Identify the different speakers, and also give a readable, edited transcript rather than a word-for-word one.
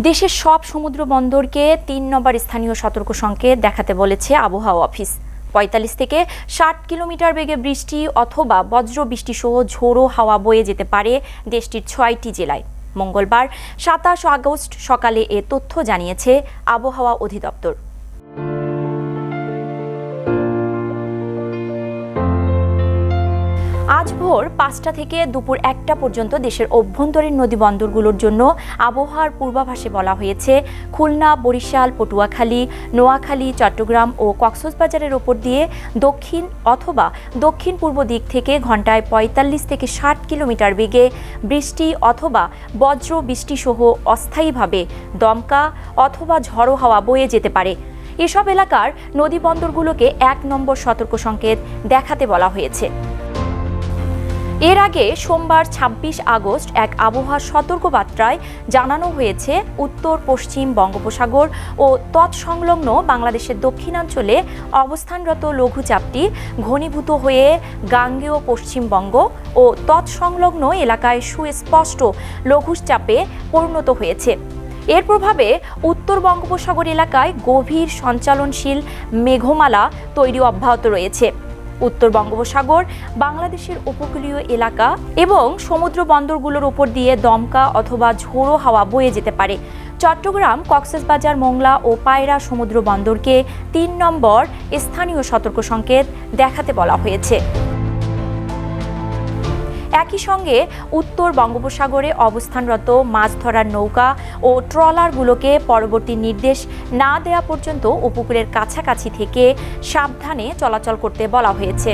Speaker 1: দেশের সব সমুদ্র বন্দরকে ৩ নম্বর স্থানীয় সতর্ক সংকেত দেখাতে বলেছে আবহাওয়া অফিস। ৪৫ থেকে ৬০ কিলোমিটার বেগে বৃষ্টি অথবা বজ্র বৃষ্টি সহ ঝোড়ো হাওয়া বয়ে যেতে পারে দেশটির ৬টি জেলায়। মঙ্গলবার ২৭ আগস্ট সকালে এ তথ্য জানিয়েছে আবহাওয়া অধিদপ্তর। আজ ভোর ৫টা থেকে দুপুর ১টা পর্যন্ত দেশের অভ্যন্তরীণ নদী বন্দরগুলোর জন্য আবহাওয়ার পূর্বাভাসে বলা হয়েছে খুলনা, বরিশাল, পটুয়াখালী, নোয়াখালী, চট্টগ্রাম ও কক্সবাজারের ওপর দিয়ে দক্ষিণ অথবা দক্ষিণ পূর্ব দিক থেকে ঘন্টায় ৪৫ থেকে ৬০ কিলোমিটার বেগে বৃষ্টি অথবা বজ্র বৃষ্টি সহ অস্থায়ীভাবে দমকা অথবা ঝড়ো হাওয়া বয়ে যেতে পারে। এসব এলাকার নদী বন্দরগুলোকে ১ নম্বর সতর্ক সংকেত দেখাতে বলা হয়েছে। এর আগে সোমবার ২৬ আগস্ট এক আবহাওয়া সতর্কবার্তায় জানানো হয়েছে উত্তর পশ্চিম বঙ্গোপসাগর ও তৎসংলগ্ন বাংলাদেশের দক্ষিণাঞ্চলে অবস্থানরত লঘুচাপটি ঘনীভূত হয়ে গাঙ্গেয় পশ্চিমবঙ্গ ও তৎসংলগ্ন এলাকায় সুস্পষ্ট লঘুচাপে পরিণত হয়েছে। এর প্রভাবে উত্তর বঙ্গোপসাগর এলাকায় গভীর সঞ্চালনশীল মেঘমালা তৈরি অব্যাহত রয়েছে। উত্তর বঙ্গোপসাগর, বাংলাদেশের উপকূলীয় এলাকা এবং সমুদ্র বন্দরগুলোর উপর দিয়ে দমকা অথবা ঝোড়ো হাওয়া বয়ে যেতে পারে। চট্টগ্রাম, কক্সবাজার, মোংলা ও পায়রা সমুদ্র বন্দরকে ৩ নম্বর স্থানীয় সতর্ক সংকেত দেখাতে বলা হয়েছে। একই সঙ্গে উত্তর বঙ্গোপসাগরে অবস্থানরত মাছ ধরার নৌকা ও ট্রলারগুলোকে পরবর্তী নির্দেশ না দেওয়া পর্যন্ত উপকূলের কাছাকাছি থেকে সাবধানে চলাচল করতে বলা হয়েছে।